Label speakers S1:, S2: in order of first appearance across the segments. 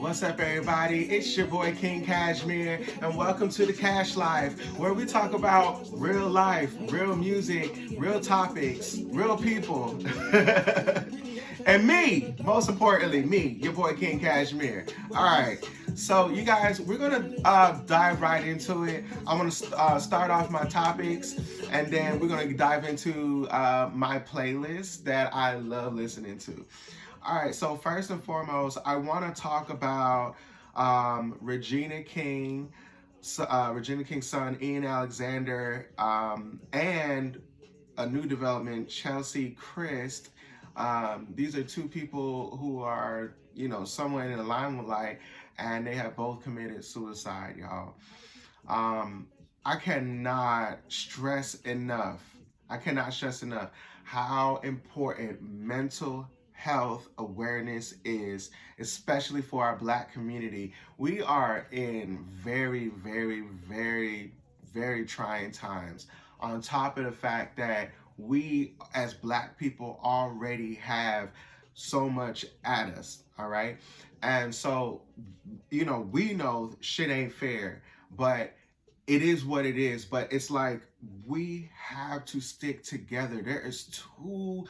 S1: What's up, everybody? It's your boy King Cxshmere, and welcome to the Cxsh Life, where we talk about real life, real music, real topics, real people. And me, most importantly, me, your boy King Cxshmere. All right, so you guys, we're gonna dive right into it. I'm gonna start off my topics, and then we're gonna dive into my playlist that I love listening to. All right, so first and foremost, I want to talk about Regina King, Regina King's son, Ian Alexander, and a new development, Chelsea Christ. These are two people who are, somewhere in the limelight, and they have both committed suicide, y'all. I cannot stress enough. I cannot stress enough how important mental health awareness is, especially for our Black community. We are in very, very, very, very trying times. On top of the fact that we as Black people already have so much at us, all right? And so, we know shit ain't fair, but it is what it is. But it's like we have to stick together. There is too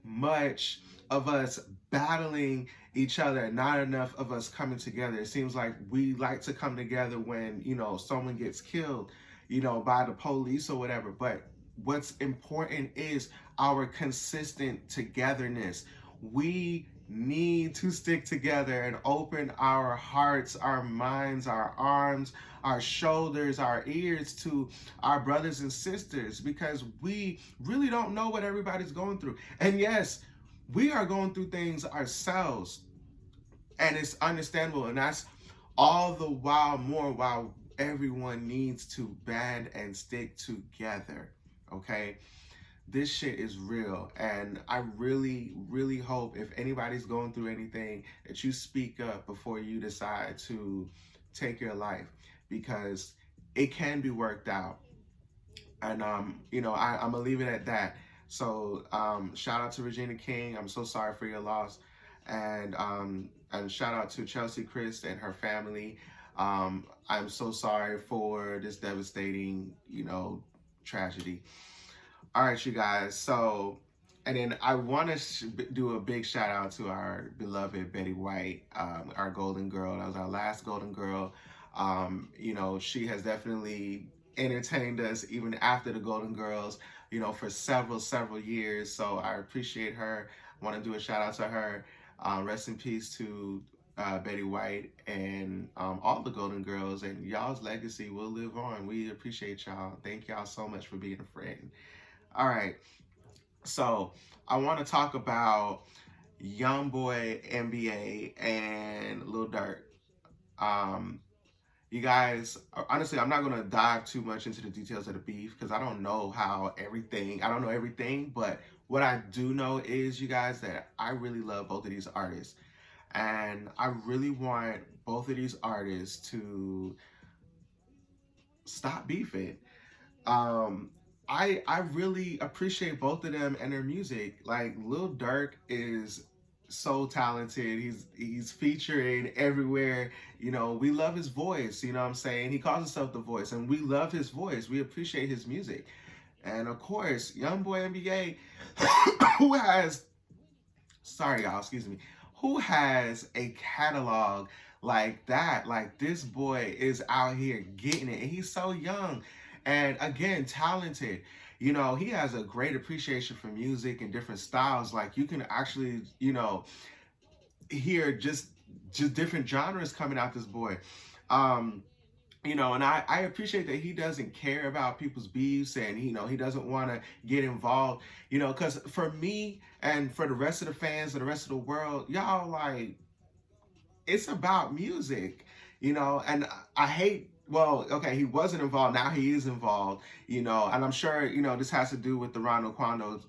S1: much of us battling each other, not enough of us coming together. It seems like we like to come together when, someone gets killed, by the police or whatever. But what's important is our consistent togetherness. We need to stick together and open our hearts, our minds, our arms, our shoulders, our ears to our brothers and sisters, because we really don't know what everybody's going through. And yes, we are going through things ourselves, and it's understandable. And that's all the while more while everyone needs to band and stick together. Okay, this shit is real, and I really, really hope if anybody's going through anything that you speak up before you decide to take your life, because it can be worked out. And I'm gonna leave it at that. So shout out to Regina King. I'm so sorry for your loss, and shout out to Chelsea Christ and her family. I'm so sorry for this devastating tragedy. All right, you guys. So, and then I want to do a big shout out to our beloved Betty White, our golden girl. That was our last golden girl. She has definitely entertained us even after the Golden Girls, for several years. So I appreciate her. I want to do a shout out to her. Rest in peace to Betty White and all the Golden Girls, and y'all's legacy will live on. We appreciate y'all. Thank y'all so much for being a friend. All right, so I want to talk about Youngboy NBA and Lil Durk. You guys, honestly, I'm not going to dive too much into the details of the beef because I don't know everything, but what I do know is, you guys, that I really love both of these artists. And I really want both of these artists to stop beefing. I really appreciate both of them and their music. Like, Lil Durk is so talented. He's featuring everywhere. We love his voice. You know what I'm saying? He calls himself The Voice, and we love his voice. We appreciate his music. And of course, Youngboy NBA, who has, sorry y'all, excuse me, who has a catalog like that. Like, this boy is out here getting it, and he's so young. And again, talented. He has a great appreciation for music and different styles. Like, you can actually, hear just different genres coming out this boy. And I appreciate that he doesn't care about people's beefs, and he doesn't want to get involved, because for me and for the rest of the fans and the rest of the world, y'all, like, it's about music, and I hate, well, okay, he wasn't involved, now he is involved, and I'm sure, this has to do with the Ronald Quando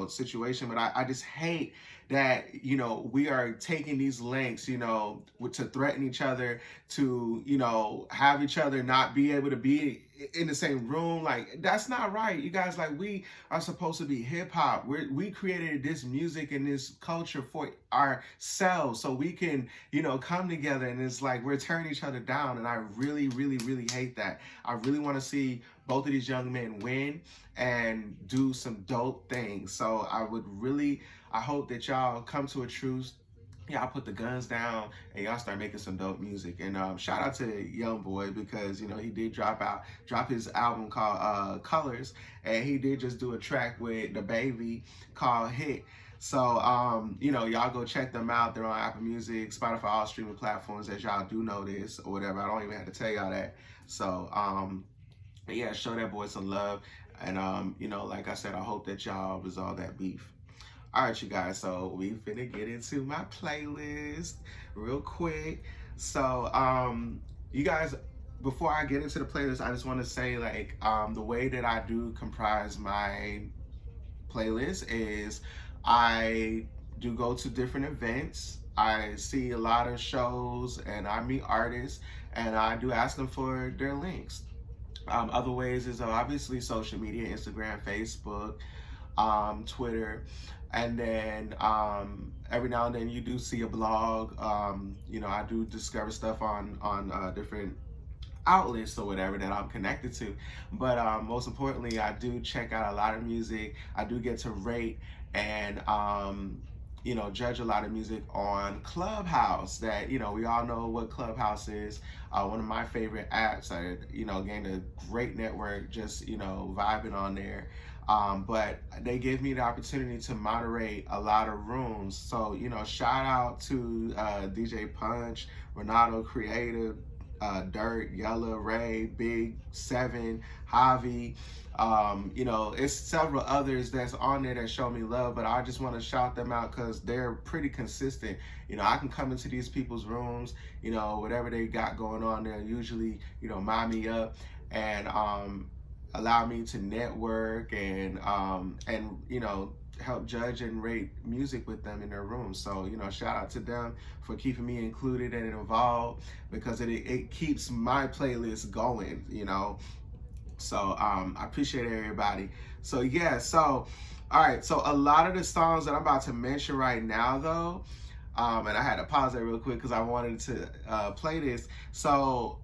S1: situation. But I just hate that, we are taking these links, to threaten each other, to, have each other not be able to be in the same room. Like, that's not right. You guys, like, we are supposed to be hip hop. We created this music and this culture for ourselves so we can, come together. And it's like we're tearing each other down. And I really, really, really hate that. I really want to see both of these young men win and do some dope things. So I hope that y'all come to a truce. Y'all put the guns down and y'all start making some dope music. And shout out to Youngboy, because he did drop his album called Colors, and he did just do a track with the baby called Hit. So y'all go check them out. They're on Apple Music, Spotify, all streaming platforms, as y'all do know this or whatever. I don't even have to tell y'all that. So yeah, show that boy some love. And like I said, I hope that y'all resolve that beef. All right, you guys, so we finna get into my playlist real quick. So you guys, before I get into the playlist, I just want to say, like, the way that I do comprise my playlist is I do go to different events. I see a lot of shows and I meet artists and I do ask them for their links. Other ways is obviously social media, Instagram, Facebook, Twitter, and then every now and then you do see a blog. I do discover stuff on different outlets or whatever that I'm connected to. But most importantly, I do check out a lot of music. I do get to rate and judge a lot of music on Clubhouse. That we all know what Clubhouse is. One of my favorite apps. I gained a great network just vibing on there. But they gave me the opportunity to moderate a lot of rooms. So shout out to DJ Punch, Renato Creative, Durk, Yella, Ray, Big, Seven, Javi. It's several others that's on there that show me love, but I just want to shout them out because they're pretty consistent. I can come into these people's rooms, whatever they got going on, they'll usually, mind me up and allow me to network and help judge and rate music with them in their rooms. So shout out to them for keeping me included and involved, because it keeps my playlist going. So I appreciate everybody. So yeah, so all right, so a lot of the songs that I'm about to mention right now though, and I had to pause that real quick because I wanted to play this. So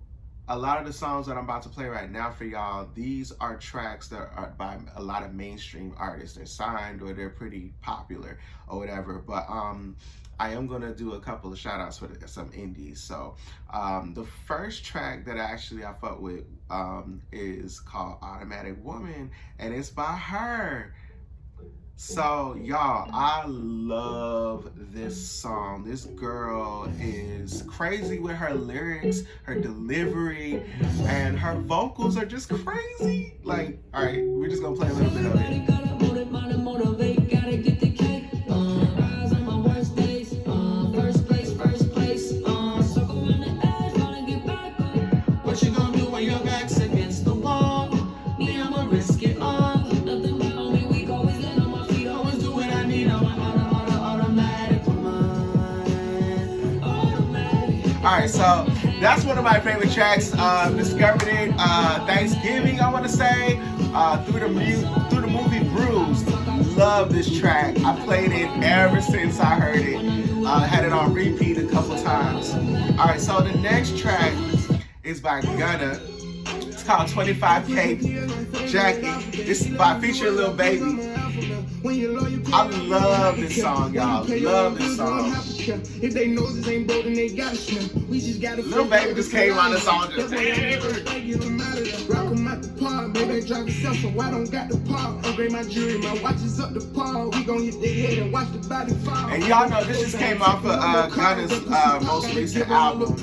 S1: a lot of the songs that I'm about to play right now for y'all, these are tracks that are by a lot of mainstream artists. They're signed or they're pretty popular or whatever. But I am gonna do a couple of shout outs for some indies. So the first track that I fuck with is called Automatic Woman, and it's by her. So y'all, I love this song. This girl is crazy with her lyrics, her delivery, and her vocals are just crazy. Like, all right, we're just gonna play a little bit of it. What you gonna do when your back's against the wall? Me, I'ma risk it all. Alright, so that's one of my favorite tracks. Discovered it Thanksgiving, I want to say, through the movie Bruised. Love this track. I played it ever since I heard it. Had it on repeat a couple times. Alright, so the next track is by Gunna. It's called 25K Jackie. This is by featuring Lil Baby. I love this song, y'all. Love this song. If they noses ain't bold and they got shrimp, we just got Lil Baby just came on the song just rock 'em out the park, baby drive yourself, so I don't got the park. Upgrade my jewelry, my watch is up the park. We gon' hit the head and watch the body fall. And y'all know this just came off of Gunna's most recent album,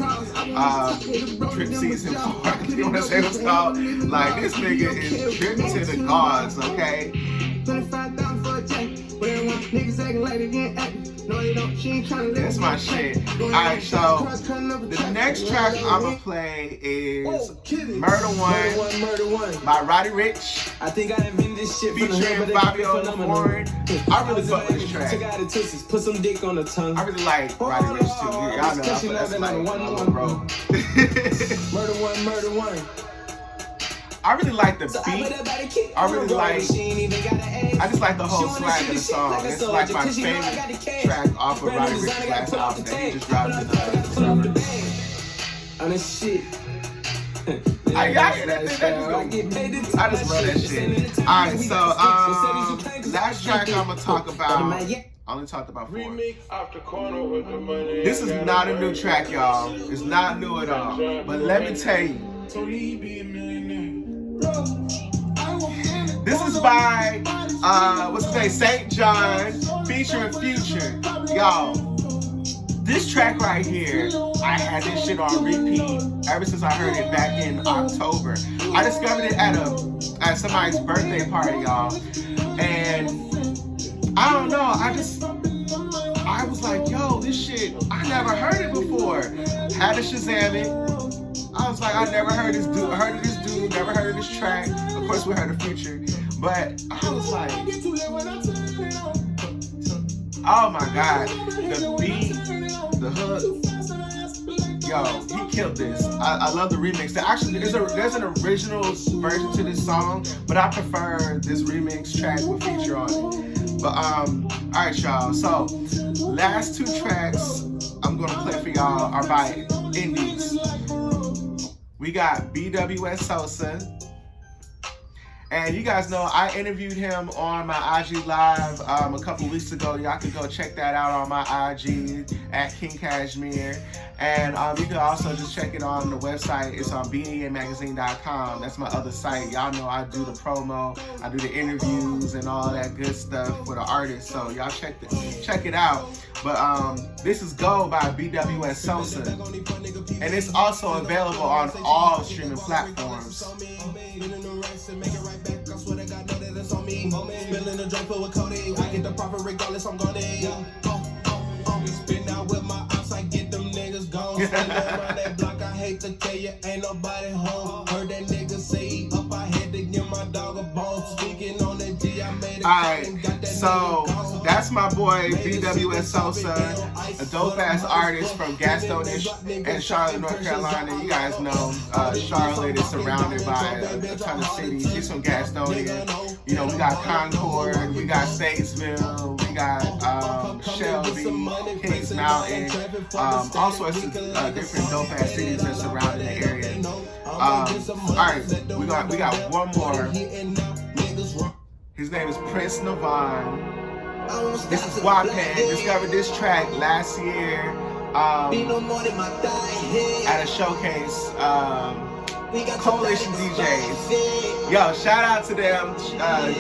S1: Trip Season 4. You wanna say what's called? Like, this nigga is tripping to the gods, okay? 25,000 for a tank, but they want
S2: Niggas acting like they didn't act. No, they don't. She ain't trying to live.
S1: That's my shit. Alright, so the next track I'm gonna play is Murder One by Roddy Ricch.
S2: I think I invented this shit
S1: featuring Fabio Foreign. I really fuck with this track.
S2: Put some dick on the tongue.
S1: I really like Roddy Ricch too. Y'all know that's like my little bro.
S2: Murder One.
S1: I really like the beat. I really like. I just like the whole swag of the song. It's like my favorite track off of Roddy Ricch's last album that he just dropped in December.
S2: On this shit.
S1: I just love that shit. Alright, so last track I'm gonna talk about. I only talked about 4. This is not a new track, y'all. It's not new at all. But let me tell you. This is by what's his name? St. John featuring Future. Y'all, this track right here, I had this shit on repeat ever since I heard it back in October. I discovered it at somebody's birthday party, y'all. And I don't know, I was like, yo, this shit, I never heard it before. Had to Shazam it. I was like, I never heard this dude, never heard of this track. Of course we heard of Future. But I was like, oh my God, the beat, the hook, yo, he killed this. I love the remix. Actually, there's an original version to this song, but I prefer this remix track with Future on it. But alright y'all, so last 2 tracks I'm gonna play for y'all are by indies. We got BWS Sosa. And you guys know I interviewed him on my IG Live a couple weeks ago. Y'all can go check that out on my IG at Cxshmere. And you can also just check it on the website. It's on BEAmagazine.com. That's my other site. Y'all know I do the promo, I do the interviews and all that good stuff for the artists. So y'all check it out. But this is Go by BWS Sosa. And it's also available on all streaming platforms. Spilling a drink full of codeine. I get the profit regardless, I'm gonna spin out with my ops, I get them niggas gone. Stand around that block, I hate to tell you, ain't nobody home. Heard that nigga say up, I had to give my dog a bone. Speaking on the G, I made it. Alright, so that's my boy BWS Sosa, a dope ass artist from Gastonia and Charlotte, North Carolina. You guys know Charlotte is surrounded by a ton of cities. He's from Gastonia. You know, we got Concord, we got Statesville, we got Shelby, Kings Mountain, all sorts of different dope ass cities that surround the area. Alright, we got one more. His name is Prince Navon. This is Wapan. Discovered this track last year at a showcase. Coalition DJs. Yo, shout out to them.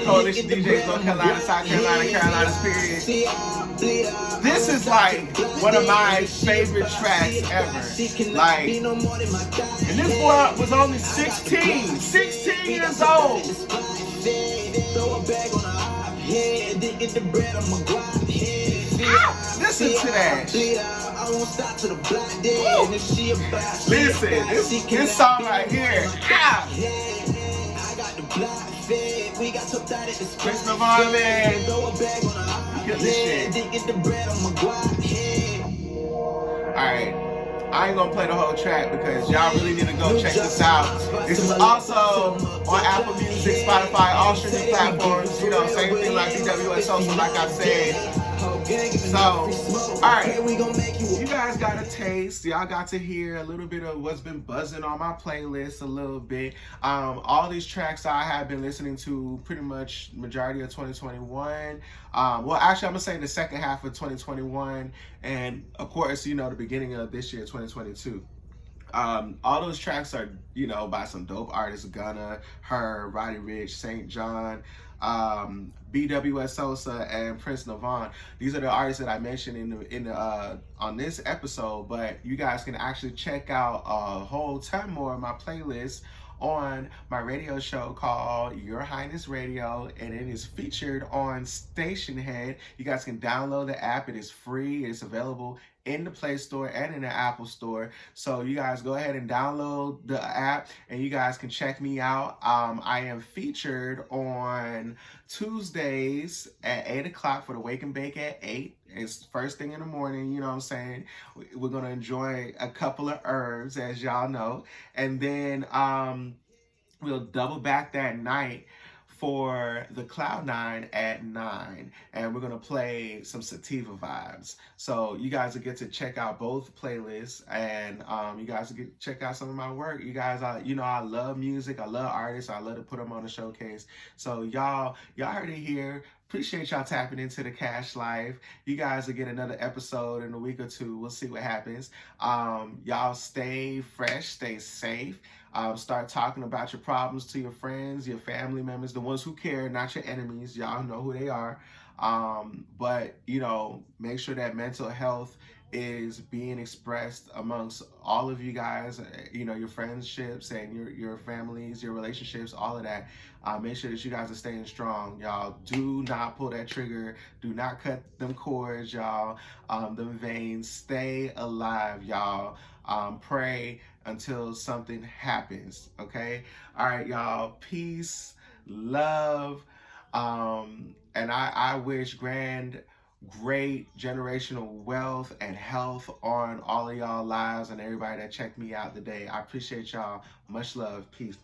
S1: Coalition DJs, North Carolina, South Carolina, Carolinas, period. This is like one of my favorite tracks ever. Like, and this boy was only 16 years old. Listen to that. Listen, this song right here. Prince Navon, man. Get this shit. Alright. I ain't gonna play the whole track because y'all really need to go check this out. This is also on Apple Music, Spotify, all streaming platforms. You know, same thing like BWS Sosa, like I said. So, alright, you guys got a taste. Y'all got to hear a little bit of what's been buzzing on my playlist a little bit. All these tracks I have been listening to pretty much majority of 2021. Well, actually, I'm going to say the second half of 2021. And, of course, you know, the beginning of this year, 2022. All those tracks are, you know, by some dope artists: Gunna, Her, Roddy Ricch, St. John, BWS Sosa, and Prince Navon. These are the artists that I mentioned in the on this episode, but you guys can actually check out a whole ton more of my playlist on my radio show called Your Highness Radio, and it is featured on Station Head. You guys can download the app. It is free. It's available in the Play Store and in the Apple Store. So you guys go ahead and download the app, and you guys can check me out. I am featured on Tuesdays at 8 o'clock for the Wake and Bake at 8. It's first thing in the morning, you know what I'm saying? We're going to enjoy a couple of herbs, as y'all know. And then we'll double back that night for the Cloud9 at 9, and we're gonna play some sativa vibes. So you guys will get to check out both playlists, and you guys will get to check out some of my work. You guys, I love music, I love artists, I love to put them on the showcase. So y'all heard it here. Appreciate y'all tapping into the Cxsh Life. You guys will get another episode in a week or two. We'll see what happens. Y'all stay fresh, stay safe. Start talking about your problems to your friends, your family members, the ones who care, not your enemies. Y'all know who they are. But, make sure that mental health is being expressed amongst all of you guys, your friendships and your families, your relationships, all of that. Make sure that you guys are staying strong, y'all. Do not pull that trigger. Do not cut them cords, y'all. Them veins. Stay alive, y'all. Pray until something happens, okay? All right, y'all. Peace, love, and I wish great generational wealth and health on all of y'all lives and everybody that checked me out today. I appreciate y'all. Much love. Peace.